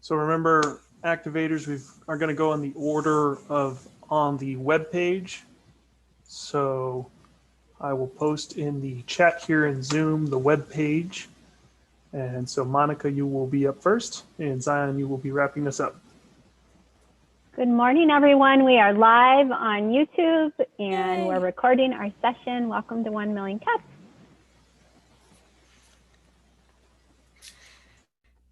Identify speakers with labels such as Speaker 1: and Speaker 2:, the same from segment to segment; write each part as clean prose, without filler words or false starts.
Speaker 1: So remember, activators, we are going to go in the order of on the web page. So I will post in the chat here in Zoom the web page. And so Monica, you will be up first, and Zion, you will be wrapping us up.
Speaker 2: Good morning, everyone. We are live on YouTube and we're recording our session. Welcome to 1 Million Cups.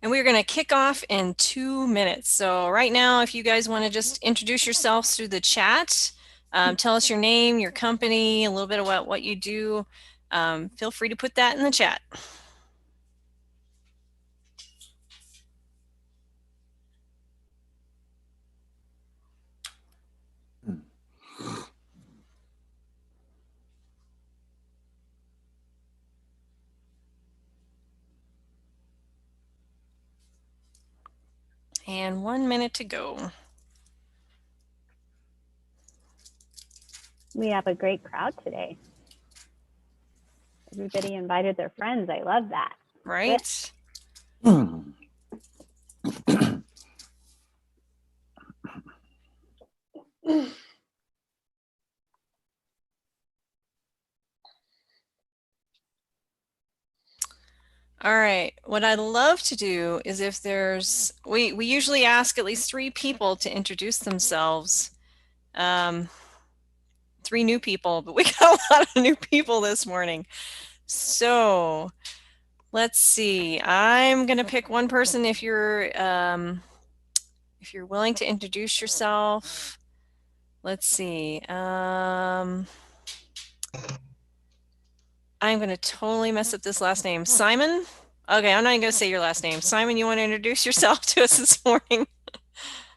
Speaker 3: And we're going to kick off in 2 minutes. So right now, if you guys want to just introduce yourselves through the chat, tell us your name, your company, a little bit about what you do, feel free to put that in the chat. And 1 minute to go.
Speaker 2: We have a great crowd today. Everybody invited their friends. I love that.
Speaker 3: Right? All right, what I'd love to do is if there's, we usually ask at least 3 people to introduce themselves. 3 new people, but we got a lot of new people this morning. So let's see, I'm gonna pick one person if you're willing to introduce yourself. Let's see, I'm going to totally mess up this last name. Simon? Okay, I'm not even going to say your last name. Simon, you want to introduce yourself to us this morning?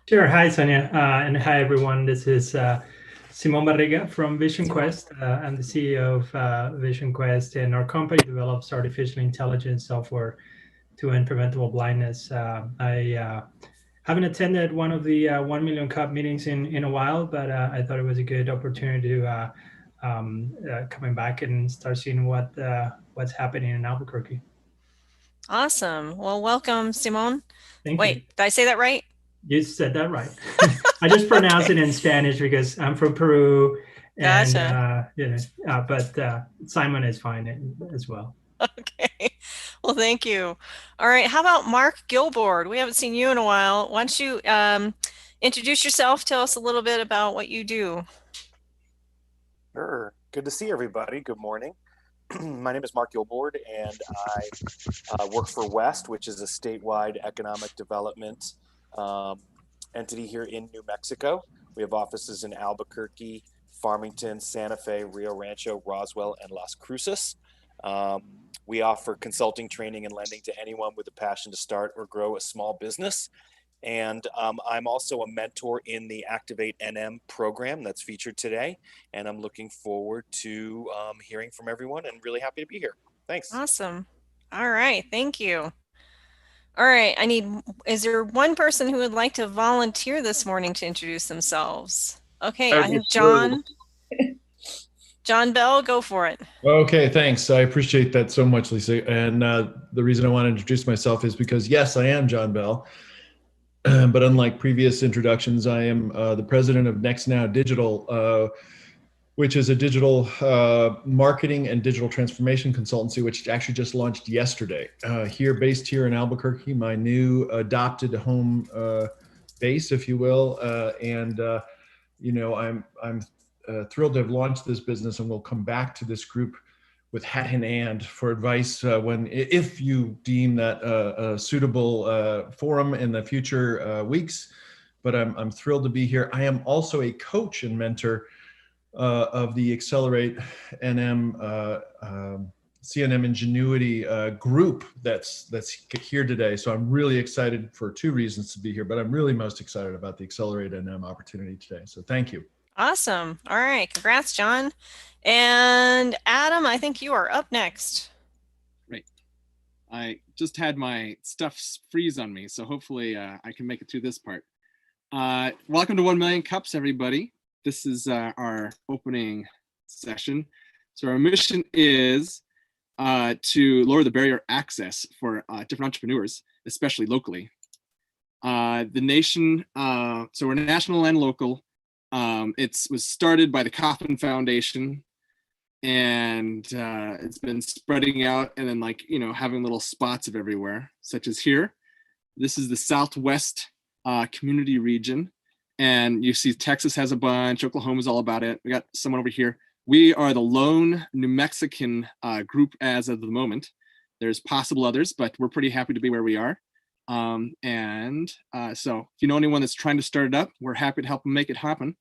Speaker 4: Sure. Hi, Sonia. And hi, everyone. This is Simon Barriga from Vision Quest. I'm the CEO of Vision Quest, and our company develops artificial intelligence software to end preventable blindness. I haven't attended one of the 1 Million Cup meetings in a while, but I thought it was a good opportunity to coming back and start seeing what's happening in Albuquerque.
Speaker 3: Awesome. Well, welcome, Simon.
Speaker 4: Thank
Speaker 3: you. Did I say that right?
Speaker 4: You said that right. I just pronounce it in Spanish because I'm from Peru, and
Speaker 3: gotcha.
Speaker 4: but Simon is fine as well.
Speaker 3: Okay. Well, thank you. All right. How about Mark Gilboard? We haven't seen you in a while. Why don't you introduce yourself? Tell us a little bit about what you do.
Speaker 5: Sure. Good to see everybody. Good morning. My name is Mark Gilboard, and I work for West, which is a statewide economic development entity here in New Mexico. We have offices in Albuquerque, Farmington, Santa Fe, Rio Rancho, Roswell, and Las Cruces. We offer consulting, training, and lending to anyone with a passion to start or grow a small business. And I'm also a mentor in the ActivateNM program that's featured today. And I'm looking forward to hearing from everyone and really happy to be here. Thanks.
Speaker 3: Awesome. All right. Thank you. All right. Is there one person who would like to volunteer this morning to introduce themselves? Okay. I think John Bell, go for it.
Speaker 6: Okay, thanks. I appreciate that so much, Lisa. And the reason I want to introduce myself is because, yes, I am John Bell. But unlike previous introductions, I am the president of Next Now Digital, which is a digital marketing and digital transformation consultancy, which actually just launched yesterday. Based here in Albuquerque, my new adopted home base, if you will. I'm thrilled to have launched this business, and we'll come back to this group with hat in hand for advice if you deem that a suitable forum in the future weeks. But I'm thrilled to be here. I am also a coach and mentor of the ActivateNM CNM Ingenuity group that's here today. So I'm really excited for 2 reasons to be here, but I'm really most excited about the ActivateNM opportunity today. So thank you.
Speaker 3: Awesome. All right. Congrats, John. And Adam, I think you are up next.
Speaker 7: Great. I just had my stuff freeze on me, so hopefully I can make it through this part. Welcome to 1 Million Cups, everybody. This is our opening session. So our mission is to lower the barrier access for different entrepreneurs, especially locally. The nation, so we're national and local. It was started by the Kauffman Foundation, and it's been spreading out, and then having little spots of everywhere, such as here. This is the Southwest community region, and you see Texas has a bunch, Oklahoma's all about it. We got someone over here. We are the lone New Mexican group as of the moment. There's possible others, but we're pretty happy to be where we are. So if you know anyone that's trying to start it up, we're happy to help them make it happen.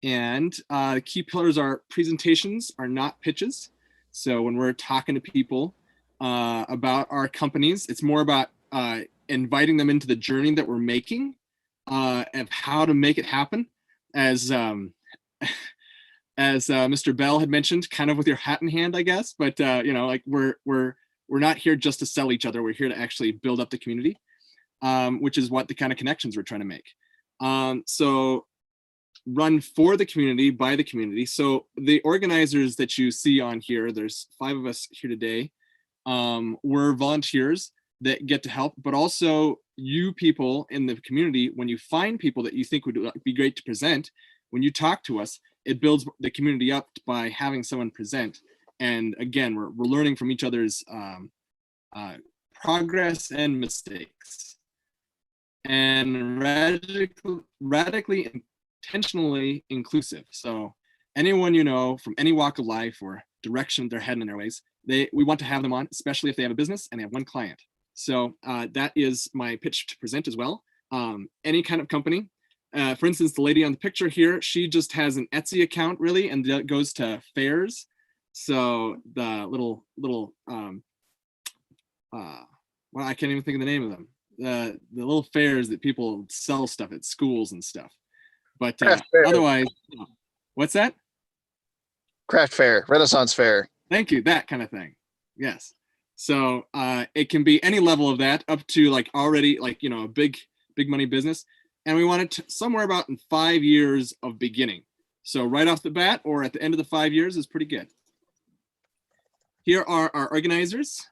Speaker 7: And the key pillars are presentations are not pitches. So when we're talking to people about our companies, it's more about inviting them into the journey that we're making of how to make it happen. As Mr. Bell had mentioned, kind of with your hat in hand, I guess. But we're not here just to sell each other. We're here to actually build up the community, which is what the kind of connections we're trying to make. So run for the community, by the community. So the organizers that you see on here, there's 5 of us here today. We're volunteers that get to help, but also you people in the community, when you find people that you think would be great to present, when you talk to us, it builds the community up by having someone present. And again, we're learning from each other's progress and mistakes. And radically, intentionally inclusive. So anyone you know from any walk of life or direction they're heading in their ways, we want to have them on, especially if they have a business and they have one client. So that is my pitch to present as well. Any kind of company. For instance, the lady on the picture here, she just has an Etsy account really, and that goes to fairs. So the little well, I can't even think of the name of them. The little fairs that people sell stuff at schools and stuff. But otherwise, what's that?
Speaker 8: Craft fair, Renaissance fair.
Speaker 7: Thank you, that kind of thing. Yes. So it can be any level of that up to already a big money business. And we want it somewhere about in 5 years of beginning. So right off the bat or at the end of the 5 years is pretty good. Here are our organizers.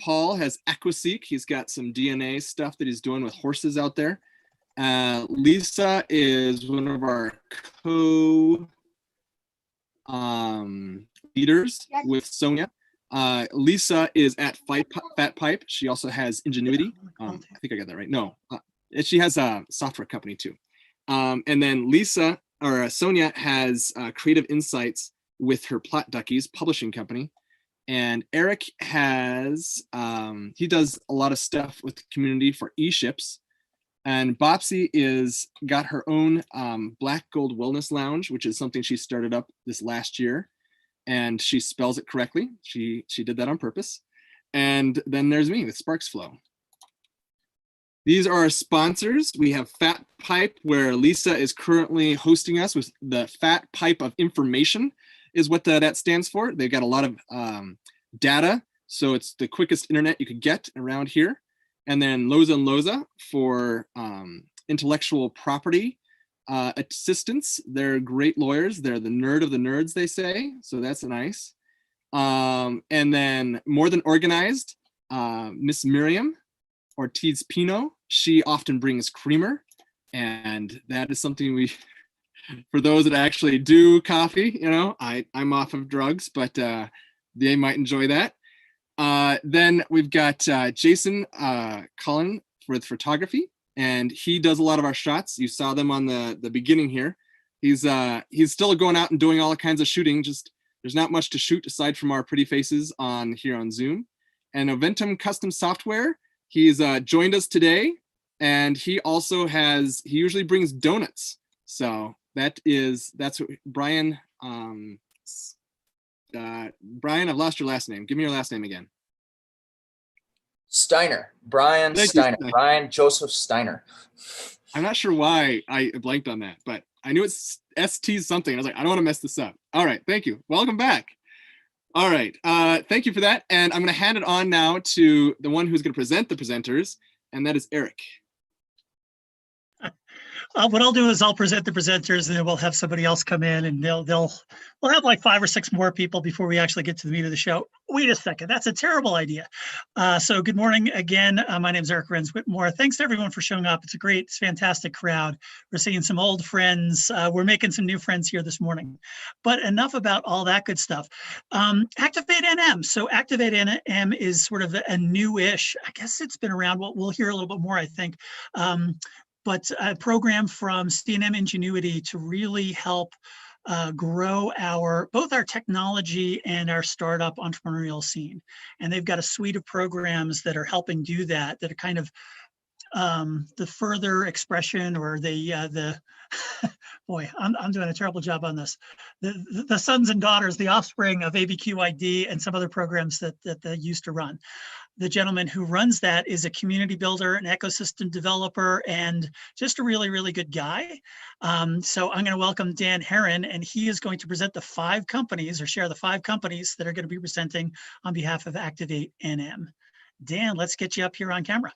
Speaker 7: Paul has Aquaseek. He's got some DNA stuff that he's doing with horses out there. Lisa is one of our co-leaders with Sonia. Lisa is at Fat Pipe. She also has Ingenuity. I think I got that right. No, she has a software company too. And then Sonia has Creative Insights with her Plot Duckies publishing company. And Eric has, he does a lot of stuff with the community for e-ships. And Bopsy got her own Black Gold Wellness Lounge, which is something she started up this last year. And she spells it correctly. She did that on purpose. And then there's me with Sparks Flow. These are our sponsors. We have Fat Pipe, where Lisa is currently hosting us with the Fat Pipe of Information is what that stands for. They've got a lot of data. So it's the quickest internet you could get around here. And then Loza and Loza for intellectual property assistance. They're great lawyers. They're the nerd of the nerds, they say. So that's nice. And then More Than Organized, Miss Miriam Ortiz Pino. She often brings creamer. And that is something for those that actually do coffee, I'm off of drugs, but they might enjoy that. Then we've got Jason Cullen with photography, and he does a lot of our shots. You saw them on the beginning here. He's still going out and doing all kinds of shooting. Just there's not much to shoot aside from our pretty faces here on Zoom. And Oventum Custom Software, he's joined us today, and he usually brings donuts. So that's what Brian. Brian, I've lost your last name. Give me your last name again.
Speaker 8: Steiner. Brian Steiner. Brian Joseph Steiner.
Speaker 7: I'm not sure why I blanked on that, but I knew it's ST something. I was like, I don't want to mess this up. All right, thank you. Welcome back. All right, thank you for that. And I'm going to hand it on now to the one who's going to present the presenters, and that is Eric.
Speaker 9: What I'll do is I'll present the presenters, and then we'll have somebody else come in, and we'll have like 5 or 6 more people before we actually get to the meat of the show. Wait a second, that's a terrible idea. So good morning again. My name is Eric Renz Whitmore. Thanks to everyone for showing up. It's a fantastic crowd. We're seeing some old friends. We're making some new friends here this morning. But enough about all that good stuff. ActivateNM. So ActivateNM is sort of a newish, I guess it's been around. We'll hear a little bit more, I think. But a program from C&M Ingenuity to really help grow both our technology and our startup entrepreneurial scene. And they've got a suite of programs that are helping do that are kind of the further expression or the boy, I'm doing a terrible job on this. The sons and daughters, the offspring of ABQID and some other programs that they used to run. The gentleman who runs that is a community builder, an ecosystem developer, and just a really, really good guy. So I'm going to welcome Dan Herron, and he is going to present the 5 companies or share the 5 companies that are going to be presenting on behalf of ActivateNM. Dan, let's get you up here on camera.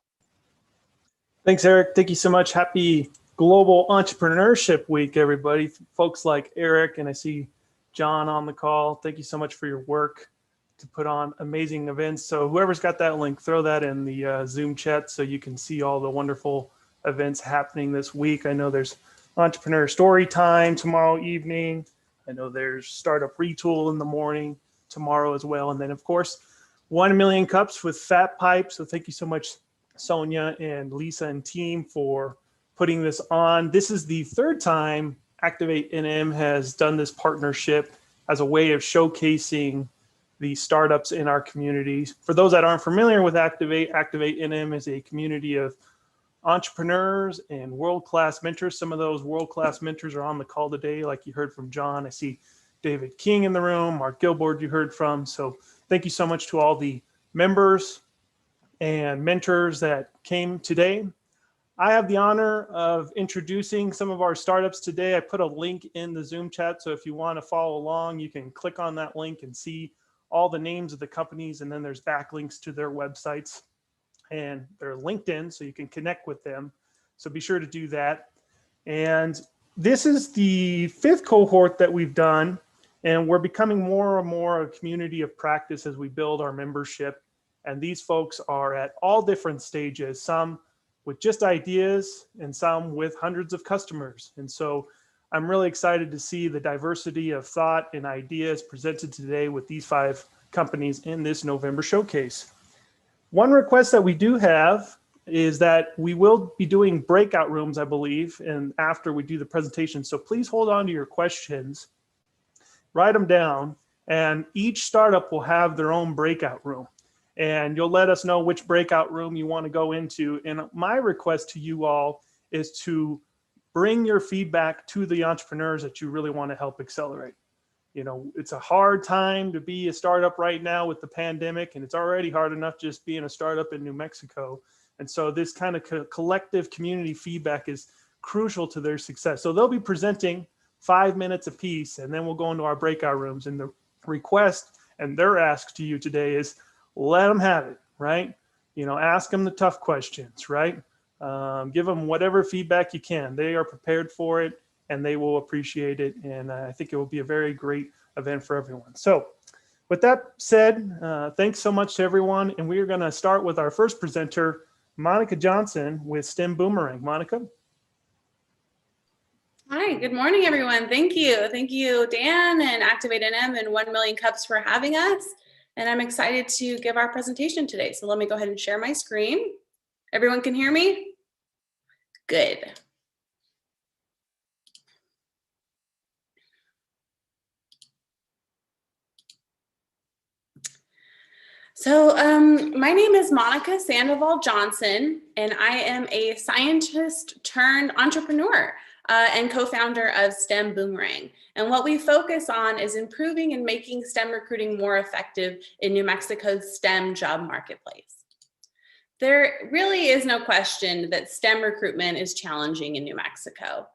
Speaker 1: Thanks, Eric. Thank you so much. Happy Global Entrepreneurship Week, everybody. Folks like Eric, and I see John on the call. Thank you so much for your work to put on amazing events. So whoever's got that link, throw that in the Zoom chat so you can see all the wonderful events happening this week. I know there's Entrepreneur Story Time tomorrow evening. I know there's Startup Retool in the morning tomorrow as well. And then, of course, 1 Million Cups with Fat Pipe. So thank you so much, Sonia and Lisa and team, for putting this on. This is the 3rd time ActivateNM has done this partnership as a way of showcasing the startups in our communities. For those that aren't familiar with ActivateNM is a community of entrepreneurs and world-class mentors. Some of those world-class mentors are on the call today, like you heard from John. I see David King in the room, Mark Gilboard you heard from. So thank you so much to all the members and mentors that came today. I have the honor of introducing some of our startups today. I put a link in the Zoom chat, so if you want to follow along, you can click on that link and see all the names of the companies, and then there's backlinks to their websites and their LinkedIn, so you can connect with them. So be sure to do that. And this is the 5th cohort that we've done, and we're becoming more and more a community of practice as we build our membership. And these folks are at all different stages, some with just ideas and some with hundreds of customers. And so I'm really excited to see the diversity of thought and ideas presented today with these 5 companies in this November showcase. One request that we do have is that we will be doing breakout rooms, I believe, and after we do the presentation. So please hold on to your questions, write them down, and each startup will have their own breakout room. And you'll let us know which breakout room you want to go into. And my request to you all is to bring your feedback to the entrepreneurs that you really want to help accelerate. You know, it's a hard time to be a startup right now with the pandemic, and it's already hard enough just being a startup in New Mexico. And so this kind of collective community feedback is crucial to their success. So they'll be presenting 5 minutes apiece, and then we'll go into our breakout rooms. And the request and their ask to you today is let them have it, right? You know, ask them the tough questions, right? Give them whatever feedback you can. They are prepared for it and they will appreciate it. And I think it will be a very great event for everyone. So with that said, thanks so much to everyone. And we are going to start with our first presenter, Monica Johnson with STEM Boomerang. Monica.
Speaker 10: Hi, good morning, everyone. Thank you. Thank you, Dan and ActivateNM and 1 Million Cups for having us. And I'm excited to give our presentation today. So let me go ahead and share my screen. Everyone can hear me? Good. So my name is Monica Sandoval Johnson, and I am a scientist turned entrepreneur and co-founder of STEM Boomerang. And what we focus on is improving and making STEM recruiting more effective in New Mexico's STEM job marketplace. There really is no question that STEM recruitment is challenging in New Mexico.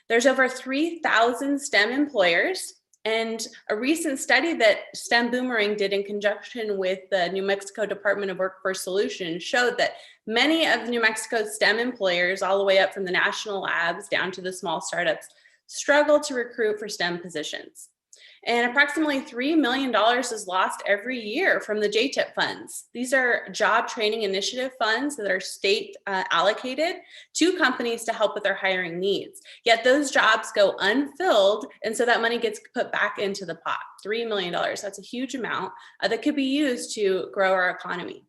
Speaker 10: There's over 3,000 STEM employers, and a recent study that STEM Boomerang did in conjunction with the New Mexico Department of Workforce Solutions showed that many of New Mexico's STEM employers, all the way up from the national labs down to the small startups, struggle to recruit for STEM positions. And approximately $3 million is lost every year from the JTIP funds. These are job training initiative funds that are state allocated to companies to help with their hiring needs. Yet those jobs go unfilled, and so that money gets put back into the pot. $3 million, that's a huge amount that could be used to grow our economy.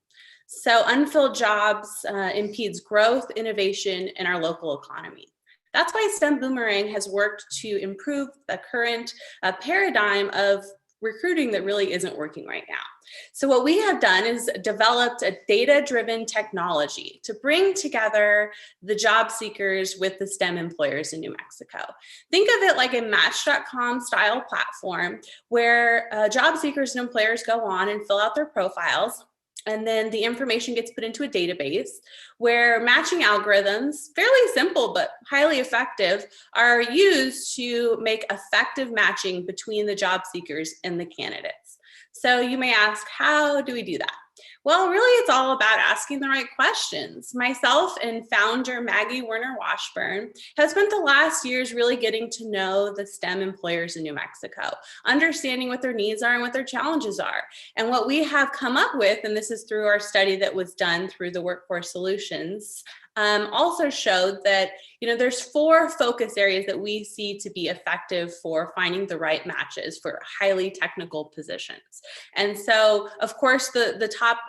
Speaker 10: So unfilled jobs impedes growth, innovation in our local economy. That's why STEM Boomerang has worked to improve the current paradigm of recruiting that really isn't working right now. So what we have done is developed a data-driven technology to bring together the job seekers with the STEM employers in New Mexico. Think of it like a Match.com style platform where job seekers and employers go on and fill out their profiles, and then the information gets put into a database where matching algorithms, fairly simple but highly effective, are used to make effective matching between the job seekers and the candidates. So you may ask, how do we do that? Well, really, it's all about asking the right questions. Myself and founder Maggie Werner-Washburn have spent the last years really getting to know the STEM employers in New Mexico, understanding what their needs are and what their challenges are. And what we have come up with, and this is through our study that was done through the Workforce Solutions, also showed that there's 4 focus areas that we see to be effective for finding the right matches for highly technical positions. And so, of course, the top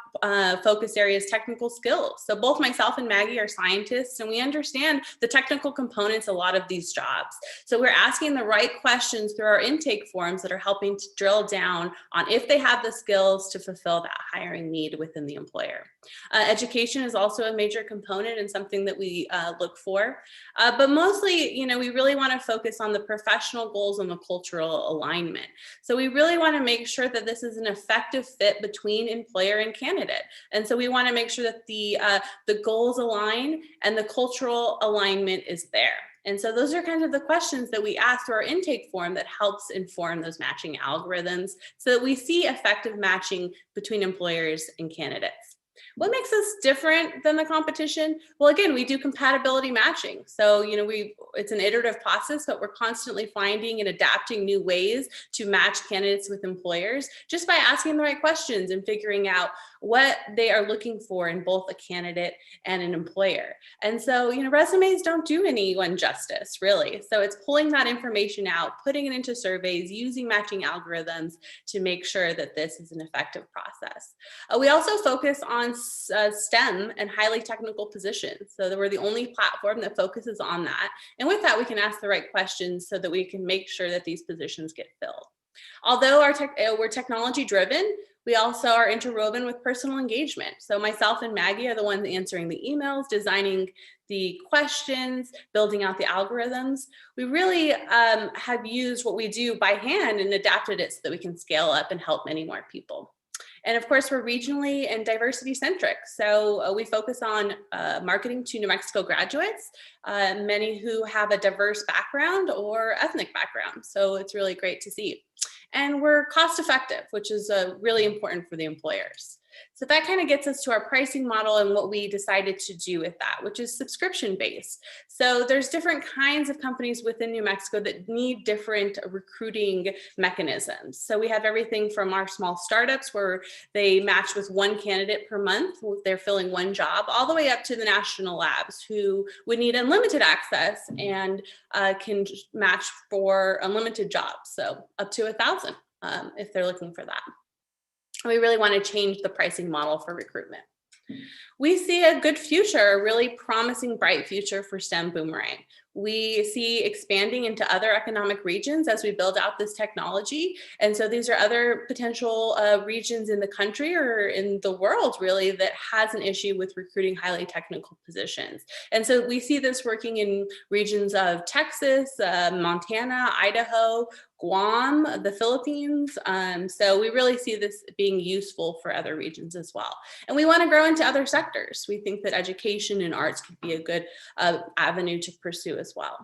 Speaker 10: focus area is technical skills. So both myself and Maggie are scientists, and we understand the technical components of a lot of these jobs. So we're asking the right questions through our intake forms that are helping to drill down on if they have the skills to fulfill that hiring need within the employer. Education is also a major component and something that we look for. But mostly, we really want to focus on the professional goals and the cultural alignment. So we really want to make sure that this is an effective fit between employer and candidate. And so we want to make sure that the goals align and the cultural alignment is there. And so those are kind of the questions that we ask through our intake form that helps inform those matching algorithms so that we see effective matching between employers and candidates. What makes us different than the competition? Well, again, we do compatibility matching. So, it's an iterative process, but we're constantly finding and adapting new ways to match candidates with employers just by asking the right questions and figuring out what they are looking for in both a candidate and an employer. And so, resumes don't do anyone justice, really. So it's pulling that information out, putting it into surveys, using matching algorithms to make sure that this is an effective process. We also focus on STEM and highly technical positions. So that we're the only platform that focuses on that. And with that, we can ask the right questions so that we can make sure that these positions get filled. Although we're technology driven, we also are interwoven with personal engagement. So myself and Maggie are the ones answering the emails, designing the questions, building out the algorithms. We really have used what we do by hand and adapted it so that we can scale up and help many more people. And of course, we're regionally and diversity centric. So we focus on marketing to New Mexico graduates, many who have a diverse background or ethnic background. So it's really great to see. And we're cost effective, which is really important for the employers. So that kind of gets us to our pricing model and what we decided to do with that, which is subscription based. So there's different kinds of companies within New Mexico that need different recruiting mechanisms. So we have everything from our small startups where they match with one candidate per month, they're filling one job, all the way up to the national labs who would need unlimited access and can match for unlimited jobs. So up to 1,000 if they're looking for that. We really want to change the pricing model for recruitment. We see a good future, a really promising, bright future for STEM Boomerang. We see expanding into other economic regions as we build out this technology. And so these are other potential regions in the country or in the world, really, that has an issue with recruiting highly technical positions. And so we see this working in regions of Texas, Montana, Idaho, Guam, the Philippines. So we really see this being useful for other regions as well. And we want to grow into other sectors. We think that education and arts could be a good avenue to pursue as well.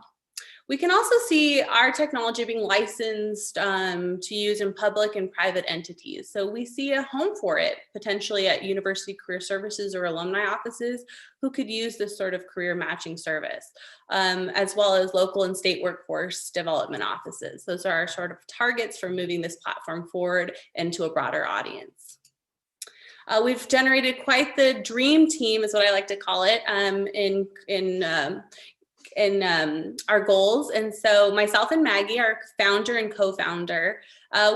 Speaker 10: We can also see our technology being licensed to use in public and private entities. So we see a home for it, potentially at university career services or alumni offices who could use this sort of career matching service, as well as local and state workforce development offices. Those are our sort of targets for moving this platform forward into a broader audience. We've generated quite the dream team, is what I like to call it, in our goals. And so myself and Maggie, our founder and co-founder,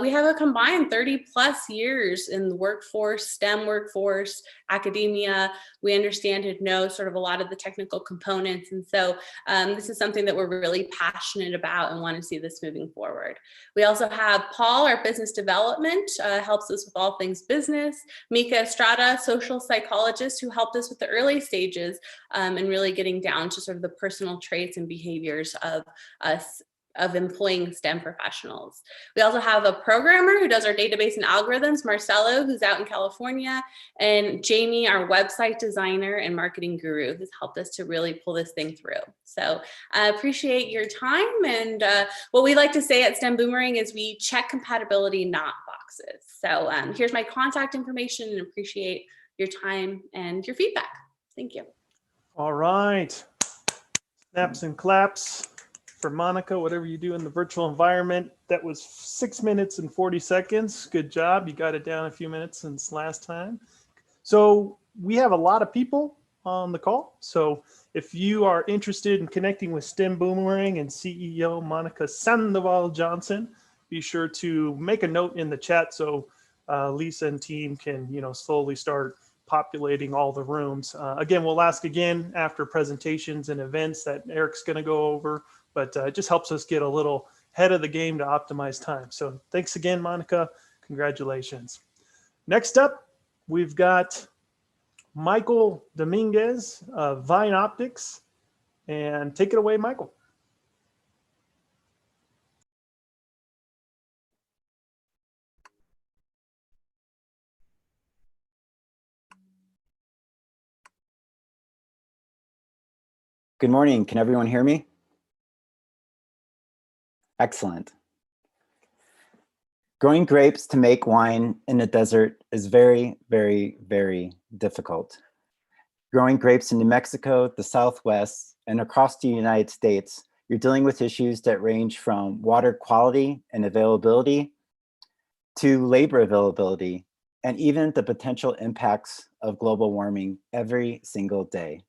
Speaker 10: we have a combined 30 plus years in the workforce, STEM workforce, academia. We understand and know sort of a lot of the technical components. And so this is something that we're really passionate about and want to see this moving forward. We also have Paul, our business development, helps us with all things business. Mika Estrada, social psychologist, who helped us with the early stages and really getting down to sort of the personal traits and behaviors of us of employing STEM professionals. We also have a programmer who does our database and algorithms, Marcelo, who's out in California, and Jamie, our website designer and marketing guru, who's helped us to really pull this thing through. So I appreciate your time. And what we like to say at STEM Boomerang is we check compatibility, not boxes. So here's my contact information, and appreciate your time and your feedback. Thank you.
Speaker 1: All right. Snaps and claps for Monica, whatever you do in the virtual environment. That was 6 minutes and 40 seconds. Good job. You got it down a few minutes since last time. So we have a lot of people on the call. So if you are interested in connecting with STEM Boomerang and CEO Monica Sandoval Johnson, be sure to make a note in the chat so Lisa and team can, slowly start populating all the rooms. Again, we'll ask again after presentations and events that Eric's going to go over, but it just helps us get a little ahead of the game to optimize time. So thanks again, Monica. Congratulations. Next up, we've got Michael Dominguez of Vine Optics, and take it away, Michael.
Speaker 11: Good morning. Can everyone hear me? Excellent. Growing grapes to make wine in the desert is very, very, very difficult. Growing grapes in New Mexico, the Southwest, and across the United States, you're dealing with issues that range from water quality and availability to labor availability, and even the potential impacts of global warming every single day.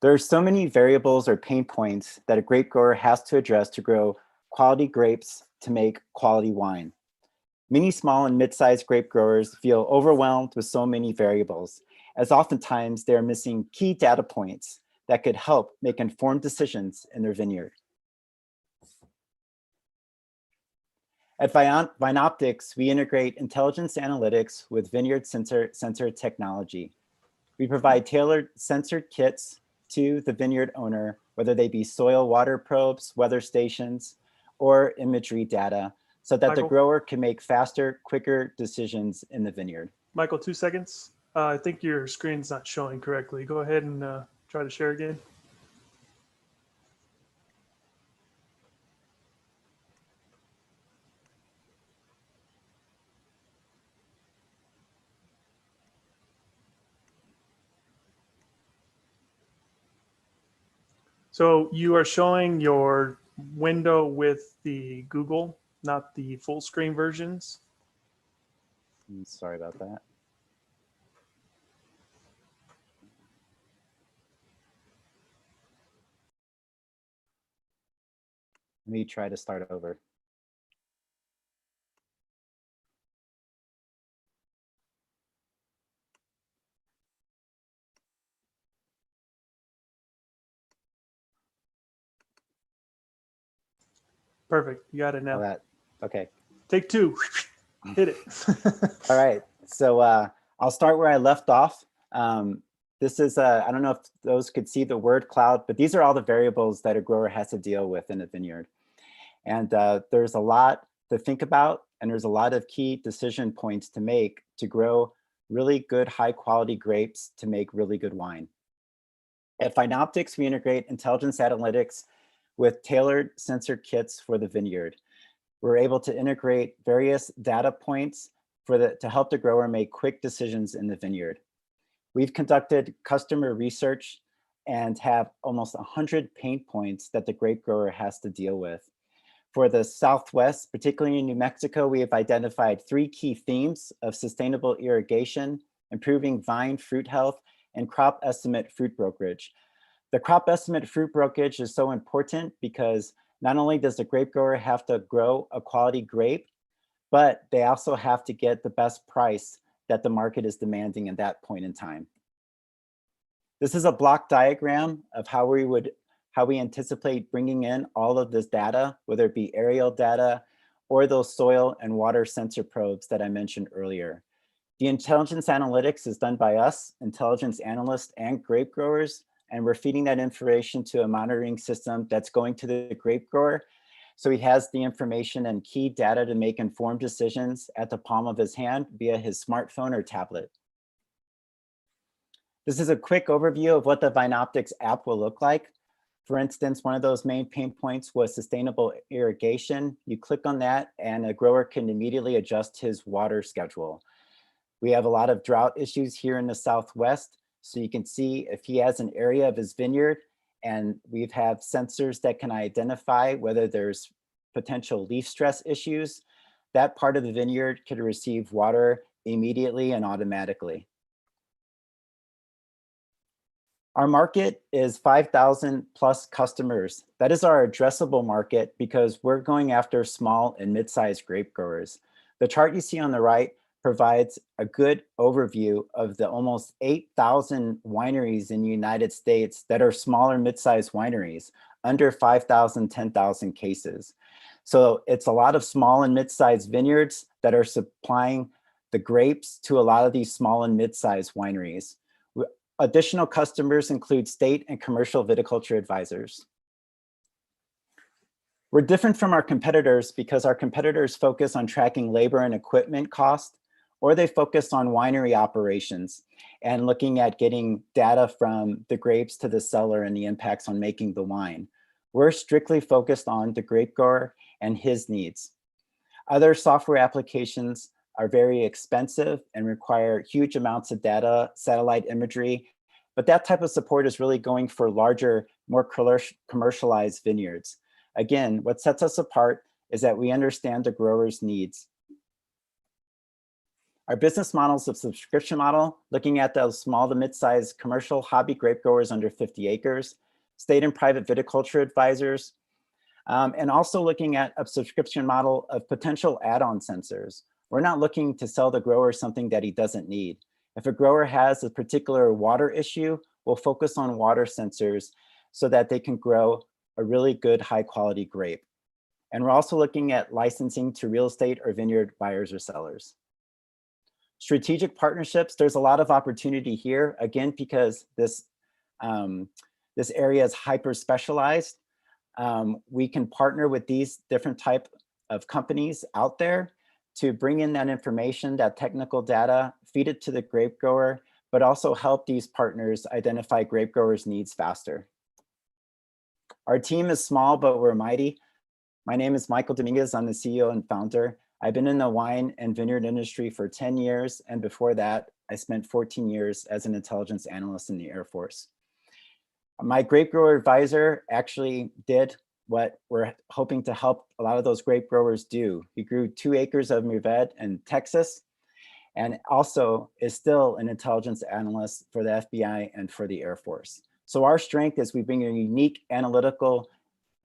Speaker 11: There are so many variables or pain points that a grape grower has to address to grow quality grapes to make quality wine. Many small and mid-sized grape growers feel overwhelmed with so many variables, as oftentimes they're missing key data points that could help make informed decisions in their vineyard. At Vine Optics, we integrate intelligence analytics with vineyard sensor technology. We provide tailored sensor kits to the vineyard owner, whether they be soil water probes, weather stations, or imagery data, so that the grower can make faster, quicker decisions in the vineyard.
Speaker 1: Michael, 2 seconds. I think your screen's not showing correctly. Go ahead and try to share again. So you are showing your window with the Google, not the full screen versions.
Speaker 11: Sorry about that. Let me try to start over.
Speaker 1: Perfect. You got it now.
Speaker 11: All right. Okay.
Speaker 1: Take two. Hit it.
Speaker 11: All right. So I'll start where I left off. This is, I don't know if those could see the word cloud, but these are all the variables that a grower has to deal with in a vineyard. And there's a lot to think about, and there's a lot of key decision points to make to grow really good, high quality grapes to make really good wine. At Finoptics, we integrate intelligence analytics with tailored sensor kits for the vineyard. We're able to integrate various data points to help the grower make quick decisions in the vineyard. We've conducted customer research and have almost 100 pain points that the grape grower has to deal with. For the Southwest, particularly in New Mexico, we have identified 3 key themes of sustainable irrigation, improving vine fruit health, and crop estimate fruit brokerage. The crop estimate fruit brokerage is so important because not only does the grape grower have to grow a quality grape, but they also have to get the best price that the market is demanding at that point in time. This is a block diagram of how we anticipate bringing in all of this data, whether it be aerial data or those soil and water sensor probes that I mentioned earlier. The intelligence analytics is done by us, intelligence analysts and grape growers, and we're feeding that information to a monitoring system that's going to the grape grower. So he has the information and key data to make informed decisions at the palm of his hand via his smartphone or tablet. This is a quick overview of what the Vinoptics app will look like. For instance, one of those main pain points was sustainable irrigation. You click on that and a grower can immediately adjust his water schedule. We have a lot of drought issues here in the Southwest. So you can see if he has an area of his vineyard and we've have sensors that can identify whether there's potential leaf stress issues, that part of the vineyard could receive water immediately and automatically. Our market is 5,000 plus customers. That is our addressable market because we're going after small and mid-sized grape growers. The chart you see on the right provides a good overview of the almost 8,000 wineries in the United States that are smaller mid-sized wineries, under 5,000, 10,000 cases. So it's a lot of small and mid-sized vineyards that are supplying the grapes to a lot of these small and mid-sized wineries. Additional customers include state and commercial viticulture advisors. We're different from our competitors because our competitors focus on tracking labor and equipment cost, or they focus on winery operations and looking at getting data from the grapes to the cellar and the impacts on making the wine. We're strictly focused on the grape grower and his needs. Other software applications are very expensive and require huge amounts of data, satellite imagery, but that type of support is really going for larger, more commercialized vineyards. Again, what sets us apart is that we understand the grower's needs. Our business model is a subscription model, looking at those small to mid-sized commercial hobby grape growers under 50 acres, state and private viticulture advisors, and also looking at a subscription model of potential add-on sensors. We're not looking to sell the grower something that he doesn't need. If a grower has a particular water issue, we'll focus on water sensors so that they can grow a really good high quality grape. And we're also looking at licensing to real estate or vineyard buyers or sellers. Strategic partnerships, there's a lot of opportunity here, again, because this area is hyper specialized. We can partner with these different type of companies out there to bring in that information, that technical data, feed it to the grape grower, but also help these partners identify grape growers' needs faster. Our team is small, but we're mighty. My name is Michael Dominguez. I'm the CEO and founder. I've been in the wine and vineyard industry for 10 years. And before that, I spent 14 years as an intelligence analyst in the Air Force. My grape grower advisor actually did what we're hoping to help a lot of those grape growers do. He grew 2 acres of Mourvedre in Texas and also is still an intelligence analyst for the FBI and for the Air Force. So our strength is we bring a unique analytical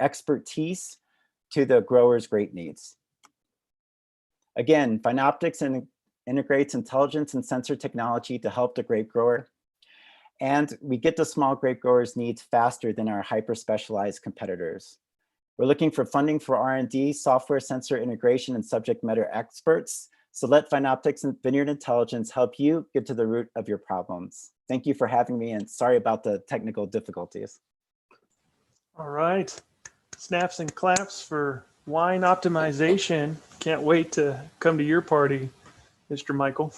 Speaker 11: expertise to the grower's great needs. Again, Vinoptics integrates intelligence and sensor technology to help the grape grower. And we get the small grape growers' needs faster than our hyper-specialized competitors. We're looking for funding for R&D, software sensor integration, and subject matter experts. So let Vinoptics and Vineyard Intelligence help you get to the root of your problems. Thank you for having me, and sorry about the technical difficulties.
Speaker 1: All right. Snaps and claps for wine optimization. Can't wait to come to your party, Mr. Michael.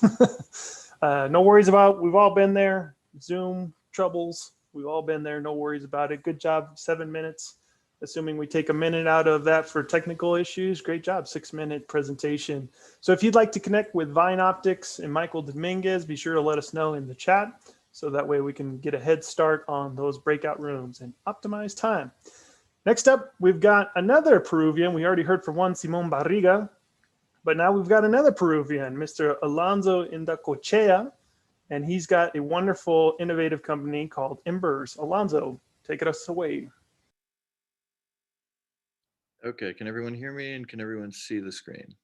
Speaker 1: No worries about, we've all been there. Zoom troubles, We've all been there. No worries about it. Good job. 7 minutes. Assuming we take a minute out of that for technical issues. Great job. 6-minute presentation. So if you'd like to connect with Vine Optics and Michael Dominguez, be sure to let us know in the chat. So that way we can get a head start on those breakout rooms and optimize time. Next up, we've got another Peruvian. We already heard from one, Simon Barriga, but now we've got another Peruvian, Mr. Alonso Indacochea, and he's got a wonderful, innovative company called EMBERS. Alonso, take us away.
Speaker 12: Okay, can everyone hear me and can everyone see the screen?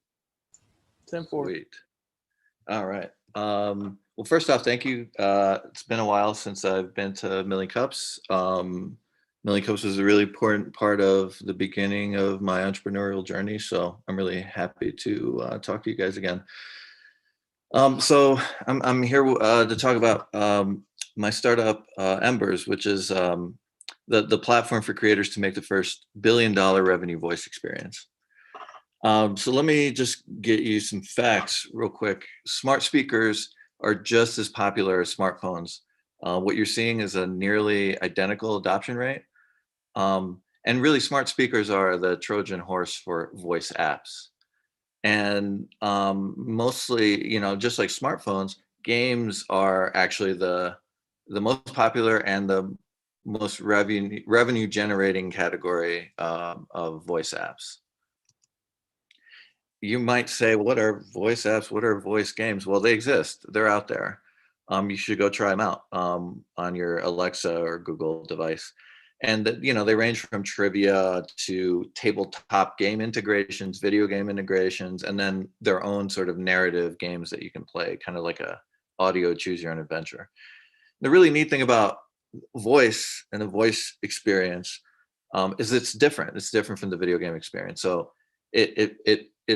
Speaker 1: 10-4.
Speaker 12: Sweet. All right. Well, first off, thank you. It's been a while since I've been to Million Cups. Million Cups was a really important part of the beginning of my entrepreneurial journey, so I'm really happy to talk to you guys again. So I'm here to talk about my startup, EMBERS, which is the platform for creators to make the first billion-dollar revenue voice experience. So let me just get you some facts real quick. Smart speakers are just as popular as smartphones. What you're seeing is a nearly identical adoption rate. And really, smart speakers are the Trojan horse for voice apps. And mostly, you know, just like smartphones, games are actually the most popular and the most revenue generating category of voice apps. You might say, what are voice apps? What are voice games? Well, they exist. They're out there. You should go try them out on your Alexa or Google device. And you know, they range from trivia to tabletop game integrations, video game integrations, and then their own sort of narrative games that you can play, kind of like a audio choose your own adventure. The really neat thing about voice and the voice experience is it's different. It's different from the video game experience. So it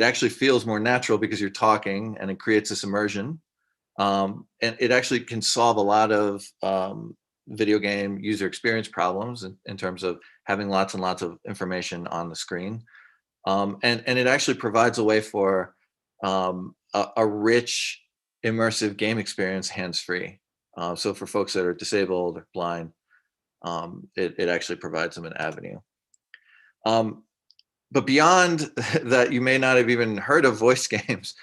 Speaker 12: actually feels more natural because you're talking, and it creates this immersion. And it actually can solve a lot of video game user experience problems in terms of having lots and lots of information on the screen. And it actually provides a way for a rich, immersive game experience hands-free. So for folks that are disabled or blind, it actually provides them an avenue. But beyond that, you may not have even heard of voice games.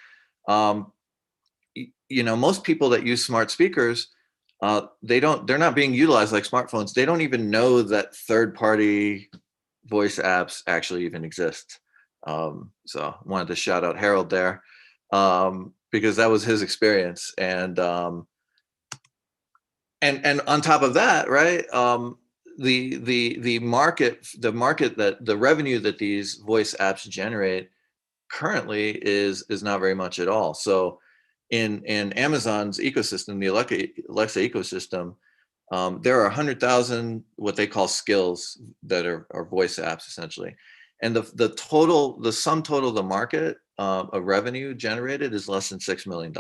Speaker 12: You know, most people that use smart speakers, they're not being utilized like smartphones. They don't even know that third-party voice apps actually even exist. So I wanted to shout out Harold there because that was his experience. And on top of that, right? The revenue that these voice apps generate currently is not very much at all. So in Amazon's ecosystem, the Alexa ecosystem, there are 100,000 what they call skills that are voice apps essentially, and the sum total of the market of revenue generated is less than $6 million.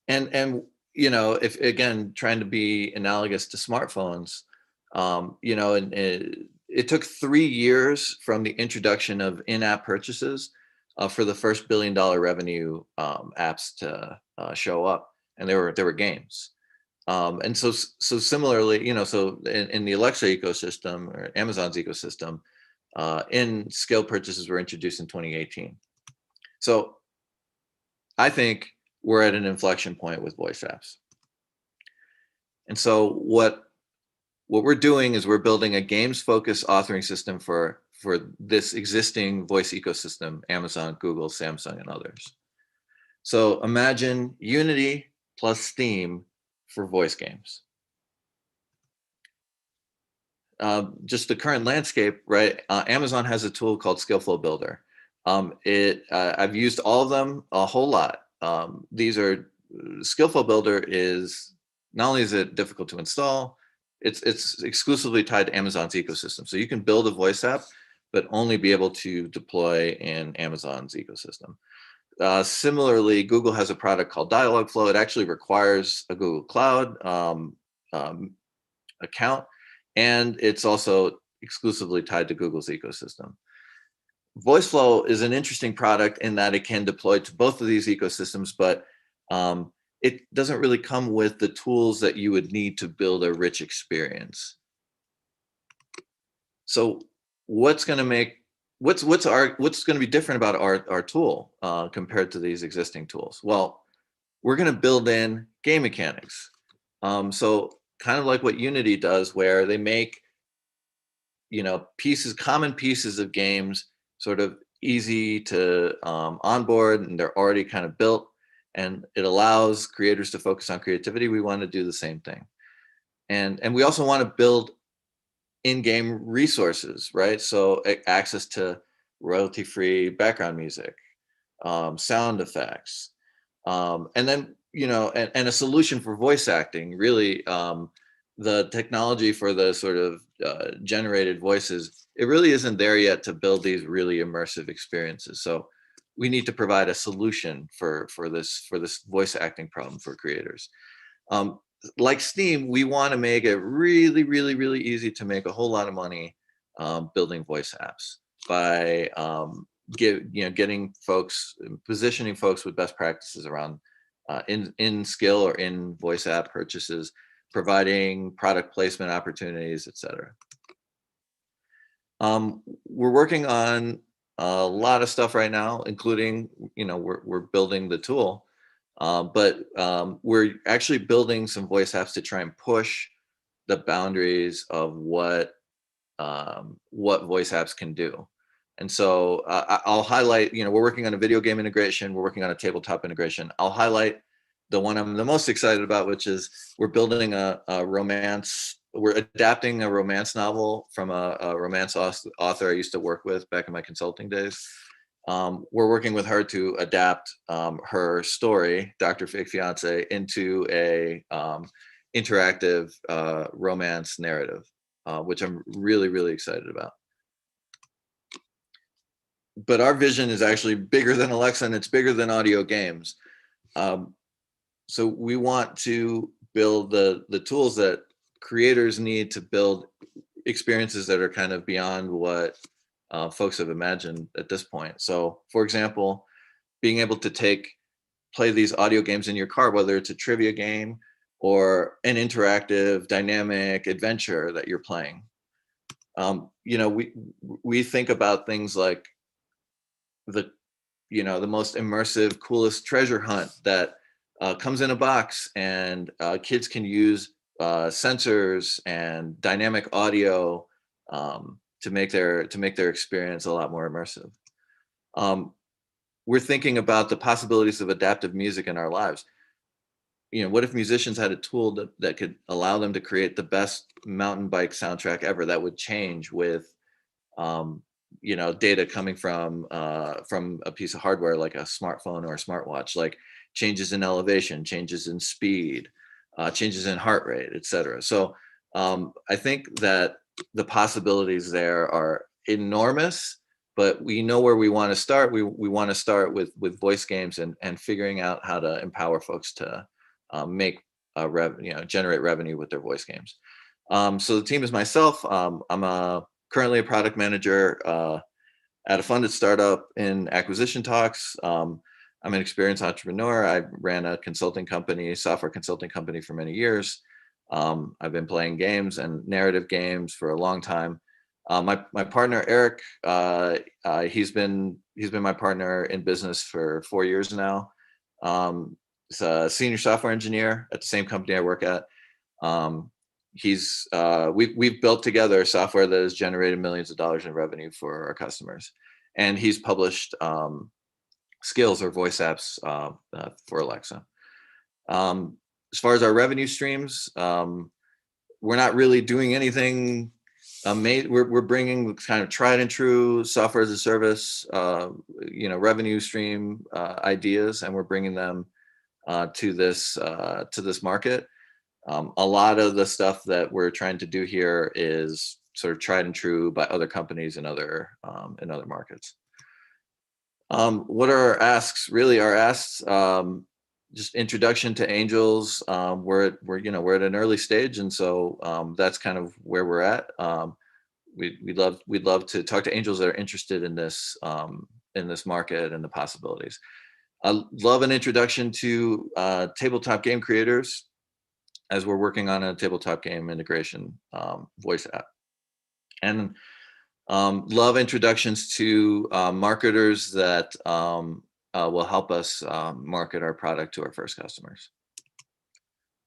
Speaker 12: And you know, if again trying to be analogous to smartphones, you know, and it took 3 years from the introduction of in-app purchases for the first billion-dollar revenue apps to show up, and there were games. And so similarly, you know, so in the Alexa ecosystem or Amazon's ecosystem, in-scale purchases were introduced in 2018. So I think we're at an inflection point with voice apps. And so what we're doing is we're building a games-focused authoring system for this existing voice ecosystem, Amazon, Google, Samsung, and others. So imagine Unity plus Steam for voice games. Just the current landscape, right? Amazon has a tool called Skillflow Builder. I've used all of them a whole lot. Skillflow Builder is, not only is it difficult to install, it's exclusively tied to Amazon's ecosystem. So you can build a voice app, but only be able to deploy in Amazon's ecosystem. Similarly, Google has a product called Dialogflow. It actually requires a Google Cloud account, and it's also exclusively tied to Google's ecosystem. VoiceFlow is an interesting product in that it can deploy to both of these ecosystems, but it doesn't really come with the tools that you would need to build a rich experience. So what's going to be different about our tool compared to these existing tools? Well, we're going to build in game mechanics. So kind of like what Unity does, where they make, common pieces of games sort of easy to onboard, and they're already kind of built, and it allows creators to focus on creativity. We want to do the same thing. And we also want to build in-game resources, right? So access to royalty-free background music, sound effects, and then, and a solution for voice acting. Really, the technology for the sort of generated voices, it really isn't there yet to build these really immersive experiences. So we need to provide a solution for this voice acting problem for creators. Like Steam, we want to make it really, really, really easy to make a whole lot of money building voice apps by getting folks, positioning folks with best practices around in skill or in voice app purchases, providing product placement opportunities, etc. We're working on a lot of stuff right now, including, we're building the tool, but we're actually building some voice apps to try and push the boundaries of what voice apps can do. And so I'll highlight, we're working on a video game integration, we're working on a tabletop integration. I'll highlight the one I'm the most excited about, which is we're building a romance. We're adapting a romance novel from a romance author I used to work with back in my consulting days. We're working with her to adapt her story, Dr. Fake Fiance, into a interactive romance narrative, which I'm really, really excited about. But our vision is actually bigger than Alexa, and it's bigger than audio games. So we want to build the tools that creators need to build experiences that are kind of beyond what folks have imagined at this point. So, for example, being able to play these audio games in your car, whether it's a trivia game or an interactive dynamic adventure that you're playing. We think about things like the most immersive, coolest treasure hunt that comes in a box, and kids can use sensors and dynamic audio to make their experience a lot more immersive. We're thinking about the possibilities of adaptive music in our lives. What if musicians had a tool that could allow them to create the best mountain bike soundtrack ever that would change with data coming from a piece of hardware like a smartphone or a smartwatch, like changes in elevation, changes in speed, changes in heart rate, etc. So I think that the possibilities there are enormous, but we know where we want to start. We want to start with voice games and figuring out how to empower folks to make generate revenue with their voice games. So the team is myself. I'm currently a product manager at a funded startup in acquisition talks. I'm an experienced entrepreneur. I ran a software consulting company for many years. I've been playing games and narrative games for a long time. My partner, Eric, he's been my partner in business for 4 years now. He's a senior software engineer at the same company I work at. We've built together software that has generated millions of dollars in revenue for our customers, and he's published skills or voice apps for Alexa. As far as our revenue streams, we're not really doing anything amazing. We're bringing kind of tried and true software as a service, revenue stream ideas, and we're bringing them to this market. A lot of the stuff that we're trying to do here is sort of tried and true by other companies in other markets. What are our asks? Really, our asks, just introduction to angels. We're at an early stage, and so that's kind of where we're at. We'd love to talk to angels that are interested in this market and the possibilities. I love an introduction to tabletop game creators, as we're working on a tabletop game integration voice app. And love introductions to marketers that will help us market our product to our first customers.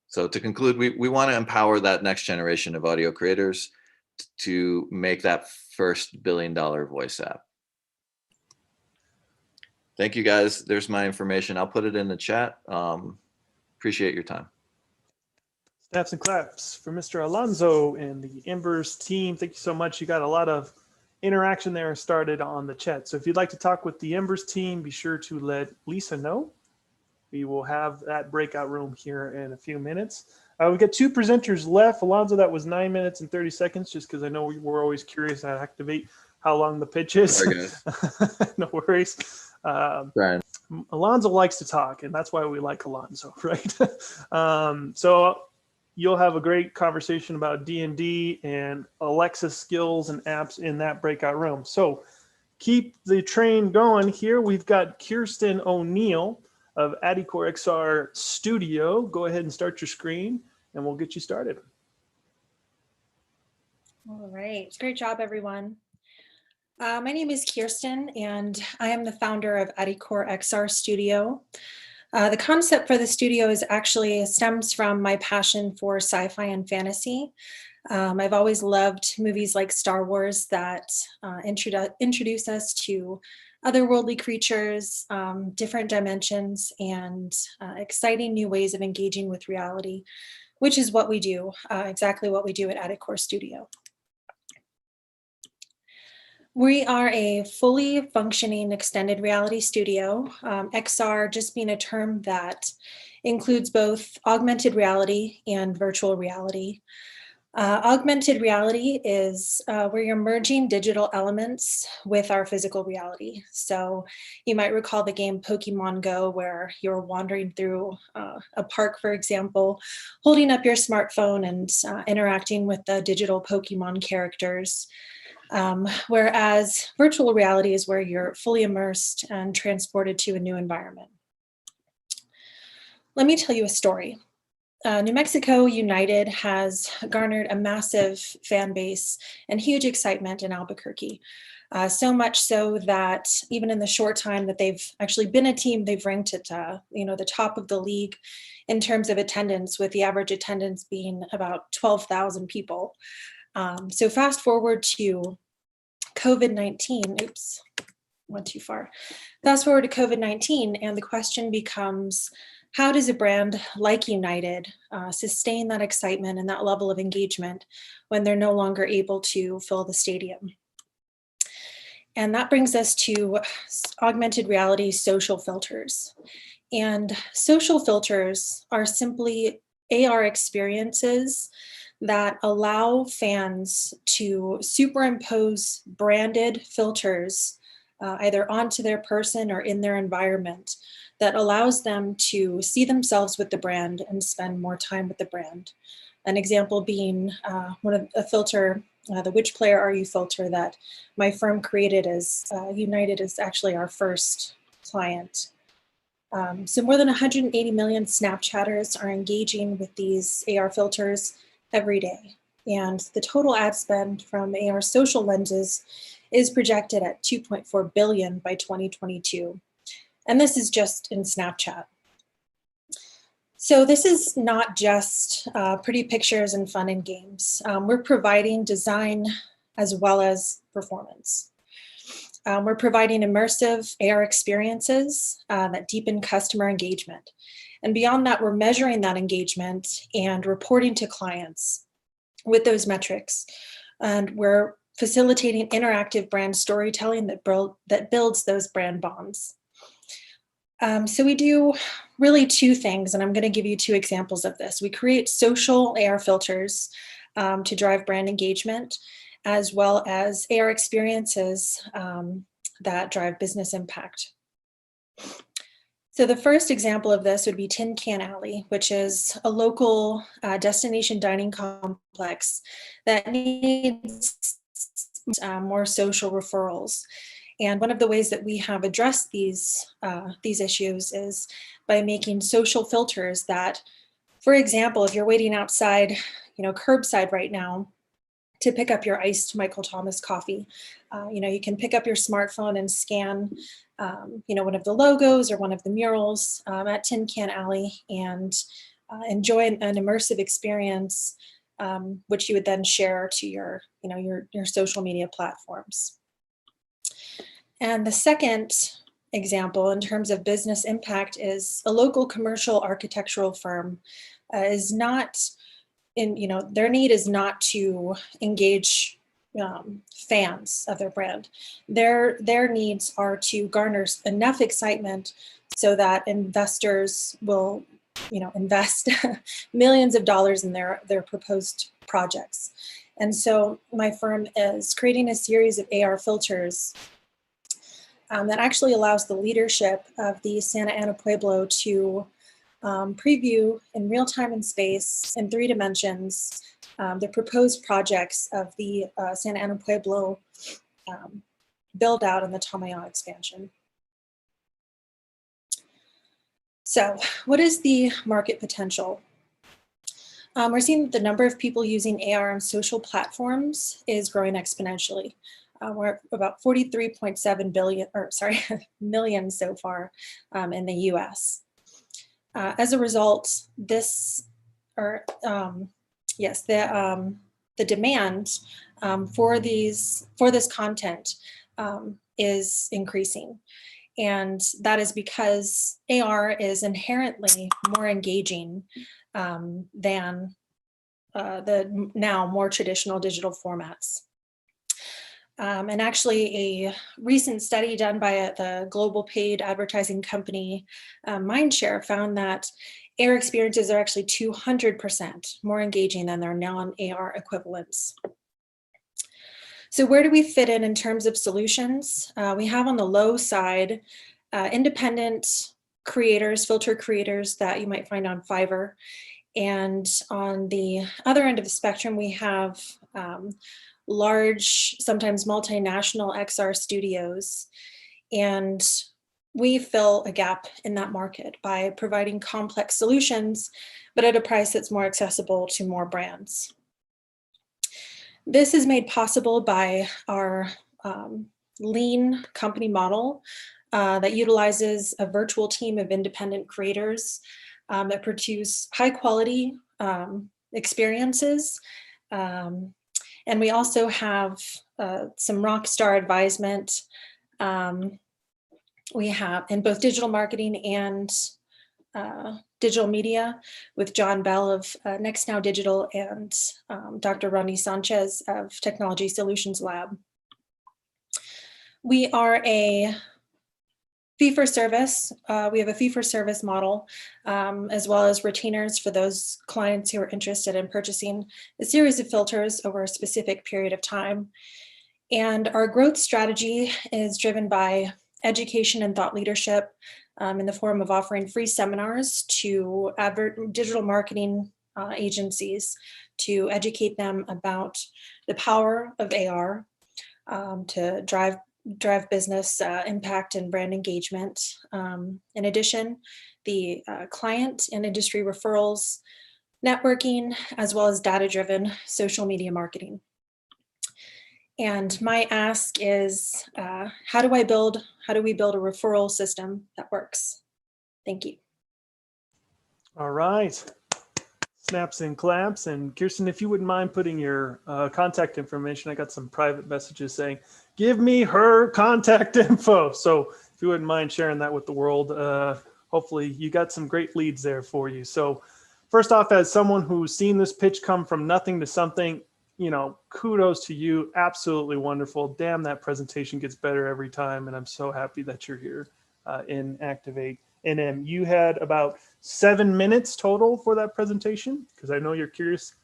Speaker 12: So to conclude, we want to empower that next generation of audio creators to make that first billion-dollar voice app. Thank you, guys. There's my information. I'll put it in the chat. Appreciate your time.
Speaker 1: Snaps and claps for Mr. Alonso and the EMBERS team. Thank you so much. You got a lot of interaction there started on the chat. So if you'd like to talk with the EMBERS team, be sure to let Lisa know. We will have that breakout room here in a few minutes. We've got 2 presenters left. Alonso, that was 9 minutes and 30 seconds, just because I know we're always curious at Activate how long the pitch is.
Speaker 12: Sorry, guys.
Speaker 1: No worries.
Speaker 12: Brian.
Speaker 1: Alonso likes to talk, and that's why we like Alonso, right? So you'll have a great conversation about D&D and Alexa skills and apps in that breakout room. So keep the train going here. We've got Kirsten O'Neill of ActivateNM XR Studio. Go ahead and start your screen, and we'll get you started.
Speaker 13: All right. Great job, everyone. My name is Kirsten, and I am the founder of ActivateNM XR Studio. The concept for the studio is actually stems from my passion for sci-fi and fantasy. I've always loved movies like Star Wars that introduce us to otherworldly creatures, different dimensions, and exciting new ways of engaging with reality, which is what we do, exactly what we do at ActivateNM Studio. We are a fully functioning extended reality studio, XR just being a term that includes both augmented reality and virtual reality. Augmented reality is where you're merging digital elements with our physical reality. So you might recall the game Pokemon Go, where you're wandering through a park, for example, holding up your smartphone and interacting with the digital Pokemon characters. Whereas virtual reality is where you're fully immersed and transported to a new environment. Let me tell you a story. New Mexico United has garnered a massive fan base and huge excitement in Albuquerque. So much so that even in the short time that they've actually been a team, they've ranked at the top of the league in terms of attendance, with the average attendance being about 12,000 people. So fast forward to COVID-19, oops, went too far. Fast forward to COVID-19, and the question becomes, how does a brand like United sustain that excitement and that level of engagement when they're no longer able to fill the stadium? And that brings us to augmented reality social filters. And social filters are simply AR experiences that allow fans to superimpose branded filters either onto their person or in their environment that allows them to see themselves with the brand and spend more time with the brand. An example being a filter, the Which Player Are You filter that my firm created as United is actually our first client. So more than 180 million Snapchatters are engaging with these AR filters every day. And the total ad spend from AR social lenses is projected at 2.4 billion by 2022. And this is just in Snapchat. So this is not just pretty pictures and fun and games. We're providing design as well as performance. We're providing immersive AR experiences that deepen customer engagement. And beyond that, we're measuring that engagement and reporting to clients with those metrics. And we're facilitating interactive brand storytelling that builds those brand bonds. So we do really 2 things, and I'm going to give you 2 examples of this. We create social AR filters to drive brand engagement, as well as AR experiences that drive business impact. So the first example of this would be Tin Can Alley, which is a local destination dining complex that needs more social referrals. And one of the ways that we have addressed these issues is by making social filters that, for example, if you're waiting outside, curbside right now to pick up your iced Michael Thomas coffee, you can pick up your smartphone and scan, one of the logos or one of the murals at Tin Can Alley and enjoy an immersive experience, which you would then share to your social media platforms. And the second example in terms of business impact is a local commercial architectural firm is not in, their need is not to engage fans of their brand. Their needs are to garner enough excitement so that investors will, invest millions of dollars in their proposed projects. And so my firm is creating a series of AR filters that actually allows the leadership of the Santa Ana Pueblo to preview in real time and space in 3 dimensions the proposed projects of the Santa Ana Pueblo build out and the Tamaya expansion. So what is the market potential? We're seeing that the number of people using AR on social platforms is growing exponentially. We're at about 43.7 million so far in the US. As a result, the demand for this content is increasing. And that is because AR is inherently more engaging than the now more traditional digital formats. And actually, a recent study done by the global paid advertising company Mindshare found that AR experiences are actually 200% more engaging than their non-AR equivalents. So where do we fit in terms of solutions? We have on the low side, independent creators, filter creators that you might find on Fiverr. And on the other end of the spectrum, we have large, sometimes multinational XR studios. And we fill a gap in that market by providing complex solutions, but at a price that's more accessible to more brands. This is made possible by our lean company model that utilizes a virtual team of independent creators that produce high quality experiences. And we also have some rock star advisement. We have in both digital marketing and digital media with John Bell of Next Now Digital and Dr. Rodney Sanchez of Technology Solutions Lab. We are a fee-for-service. We have a fee-for-service model, as well as retainers for those clients who are interested in purchasing a series of filters over a specific period of time. And our growth strategy is driven by education and thought leadership in the form of offering free seminars to digital marketing agencies to educate them about the power of AR to drive business impact and brand engagement. In addition, the client and industry referrals, networking, as well as data-driven social media marketing. And my ask is, how do we build a referral system that works? Thank you.
Speaker 1: All right. Snaps and claps. And Kirsten, if you wouldn't mind putting your contact information, I got some private messages saying, give me her contact info. So if you wouldn't mind sharing that with the world, hopefully you got some great leads there for you. So first off, as someone who's seen this pitch come from nothing to something, kudos to you. Absolutely wonderful. Damn, that presentation gets better every time. And I'm so happy that you're here in ActivateNM. You had about 7 minutes total for that presentation, because I know you're curious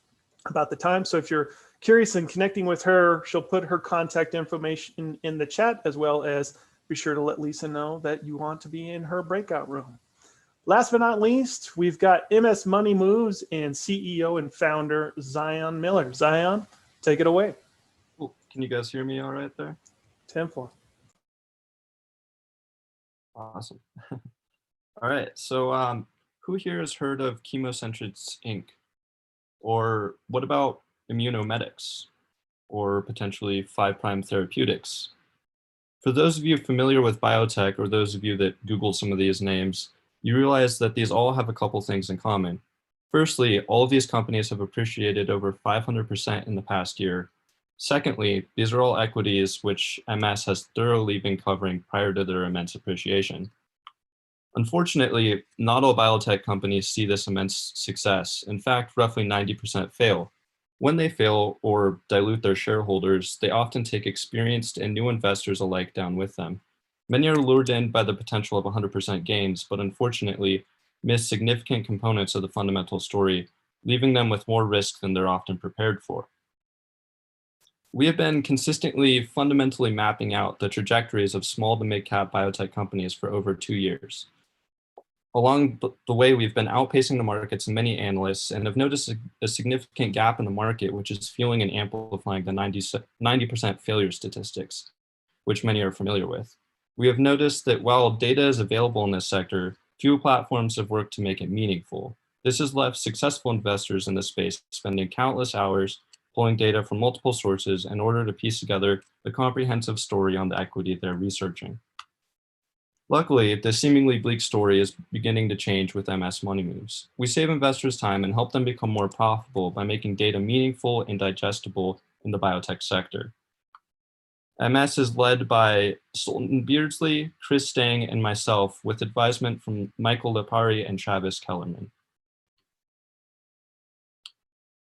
Speaker 1: about the time. So if you're curious and connecting with her, she'll put her contact information in the chat, as well as be sure to let Lisa know that you want to be in her breakout room. Last but not least, we've got MS Money Moves and CEO and founder Zion Miller. Zion, take it away.
Speaker 14: Cool. Can you guys hear me all right there?
Speaker 1: 10-4.
Speaker 14: Awesome. All right. So who here has heard of ChemoCentrics Inc? Or what about Immunomedics or potentially 5' Therapeutics? For those of you familiar with biotech or those of you that Googled some of these names, you realize that these all have a couple things in common. Firstly, all of these companies have appreciated over 500% in the past year. Secondly, these are all equities which MS has thoroughly been covering prior to their immense appreciation. Unfortunately, not all biotech companies see this immense success. In fact, roughly 90% fail. When they fail or dilute their shareholders, they often take experienced and new investors alike down with them. Many are lured in by the potential of 100% gains, but unfortunately miss significant components of the fundamental story, leaving them with more risk than they're often prepared for. We have been consistently fundamentally mapping out the trajectories of small to mid-cap biotech companies for over 2 years. Along the way, we've been outpacing the markets and many analysts and have noticed a significant gap in the market, which is fueling and amplifying the 90% failure statistics, which many are familiar with. We have noticed that while data is available in this sector, few platforms have worked to make it meaningful. This has left successful investors in this space spending countless hours pulling data from multiple sources in order to piece together the comprehensive story on the equity they're researching. Luckily, the seemingly bleak story is beginning to change with MS Money Moves. We save investors time and help them become more profitable by making data meaningful and digestible in the biotech sector. MS is led by Sultan Beardsley, Chris Stang, and myself, with advisement from Michael Lipari and Travis Kellerman.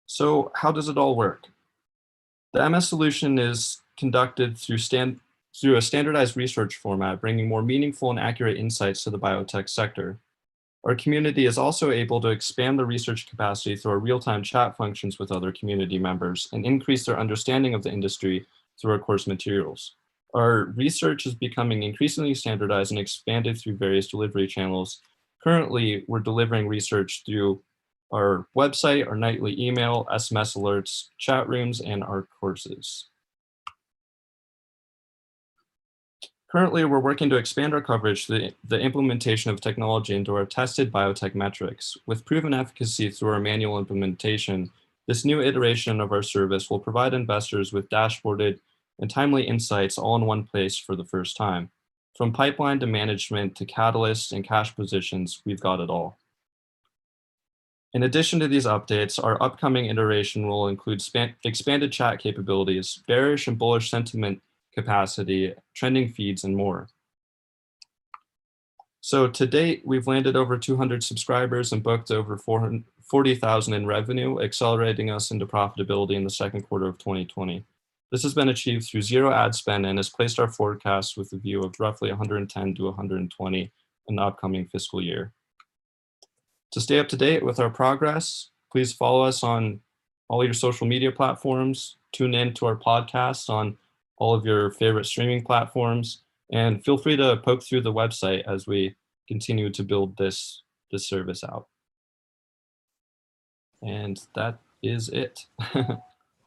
Speaker 14: So how does it all work? The MS solution is conducted through a standardized research format, bringing more meaningful and accurate insights to the biotech sector. Our community is also able to expand the research capacity through our real-time chat functions with other community members and increase their understanding of the industry through our course materials. Our research is becoming increasingly standardized and expanded through various delivery channels. Currently, we're delivering research through our website, our nightly email, SMS alerts, chat rooms, and our courses. Currently, we're working to expand our coverage through the implementation of technology into our tested biotech metrics. With proven efficacy through our manual implementation, this new iteration of our service will provide investors with dashboarded and timely insights all in one place for the first time. From pipeline to management to catalysts and cash positions, we've got it all. In addition to these updates, our upcoming iteration will include expanded chat capabilities, bearish and bullish sentiment capacity, trending feeds, and more. So to date, we've landed over 200 subscribers and booked over 40,000 in revenue, accelerating us into profitability in the second quarter of 2020. This has been achieved through zero ad spend and has placed our forecast with a view of roughly 110 to 120 in the upcoming fiscal year. To stay up to date with our progress, please follow us on all your social media platforms, tune in to our podcast on all of your favorite streaming platforms, and feel free to poke through the website as we continue to build this service out. And that is it.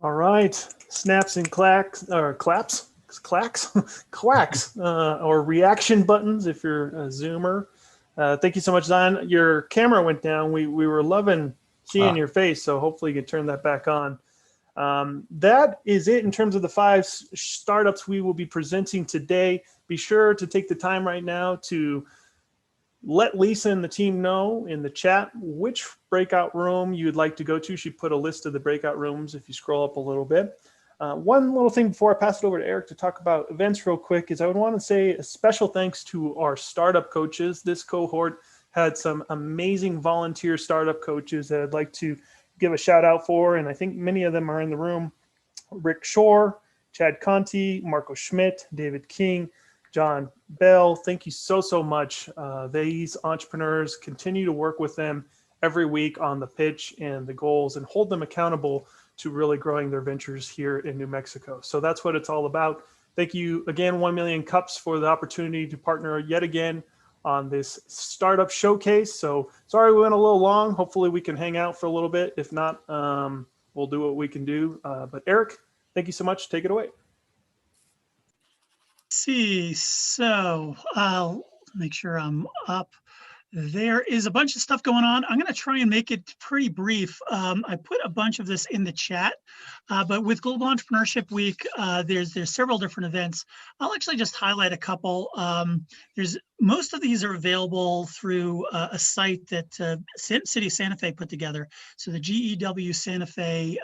Speaker 1: All right, snaps and clacks, or claps, clacks, quacks, or reaction buttons if you're a Zoomer. Thank you so much, Zion. Your camera went down. We were loving seeing your face, so hopefully you can turn that back on. That is it in terms of the 5 startups we will be presenting today. Be sure to take the time right now to let Lisa and the team know in the chat which breakout room you'd like to go to. She put a list of the breakout rooms if you scroll up a little bit. One little thing before I pass it over to Eric to talk about events real quick is I would want to say a special thanks to our startup coaches. This cohort had some amazing volunteer startup coaches that I'd like to give a shout out for, and I think many of them are in the room. Rick Shore, Chad Conti, Marco Schmidt, David King, John Bell. Thank you so much. These entrepreneurs, continue to work with them every week on the pitch and the goals and hold them accountable to really growing their ventures here in New Mexico. So that's what it's all about. Thank you again, 1 Million Cups, for the opportunity to partner yet again on this startup showcase. So sorry we went a little long. Hopefully we can hang out for a little bit. If not, we'll do what we can do. But Eric, thank you so much. Take it away.
Speaker 9: So make sure I'm up. There is a bunch of stuff going on. I'm going to try and make it pretty brief. I put a bunch of this in the chat, but with Global Entrepreneurship Week, there's several different events. I'll actually just highlight a couple. Most of these are available through a site that City of Santa Fe put together. So the GEW Santa Fe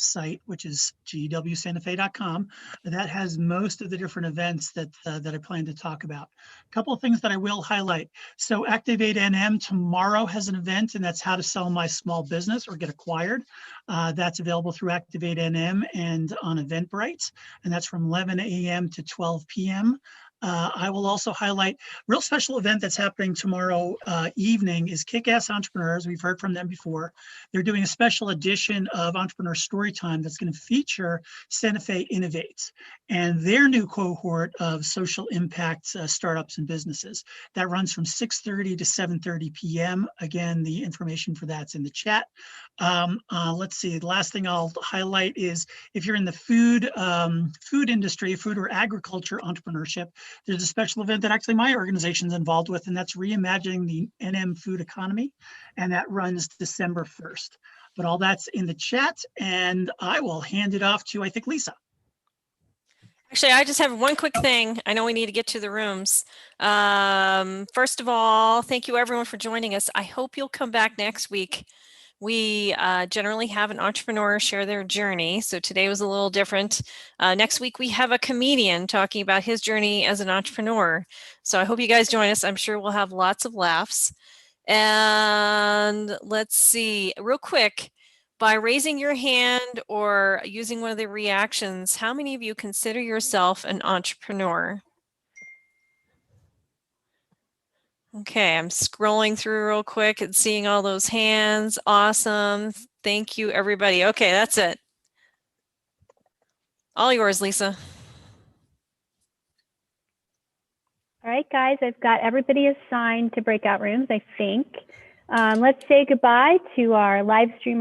Speaker 9: site, which is gewsantafe.com, that has most of the different events that I plan to talk about. A couple of things that I will highlight. So ActivateNM tomorrow has an event, and that's how to sell my small business or get acquired. That's available through ActivateNM and on Eventbrite, and that's from 11 a.m. to 12 p.m. I will also highlight a real special event that's happening tomorrow evening is Kick-Ass Entrepreneurs. We've heard from them before. They're doing a special edition of Entrepreneur Storytime that's going to feature Santa Fe Innovates and their new cohort of social impact startups and businesses. That runs from 6:30 to 7:30 p.m. Again, the information for that's in the chat. Let's see, the last thing I'll highlight is if you're in the food industry, food or agriculture entrepreneurship, there's a special event that actually my organization is involved with, and that's Reimagining the NM Food Economy, and that runs December 1st. But all that's in the chat, and I will hand it off to, I think, Lisa.
Speaker 3: Actually, I just have one quick thing. I know we need to get to the rooms. First of all, thank you everyone for joining us. I hope you'll come back next week. We generally have an entrepreneur share their journey. So today was a little different. Next week, we have a comedian talking about his journey as an entrepreneur. So I hope you guys join us. I'm sure we'll have lots of laughs. And let's see, real quick, by raising your hand or using one of the reactions, how many of you consider yourself an entrepreneur? Okay, I'm scrolling through real quick and seeing all those hands. Awesome. Thank you, everybody. Okay, that's it. All yours, Lisa.
Speaker 2: All right, guys, I've got everybody assigned to breakout rooms, I think. Let's say goodbye to our live stream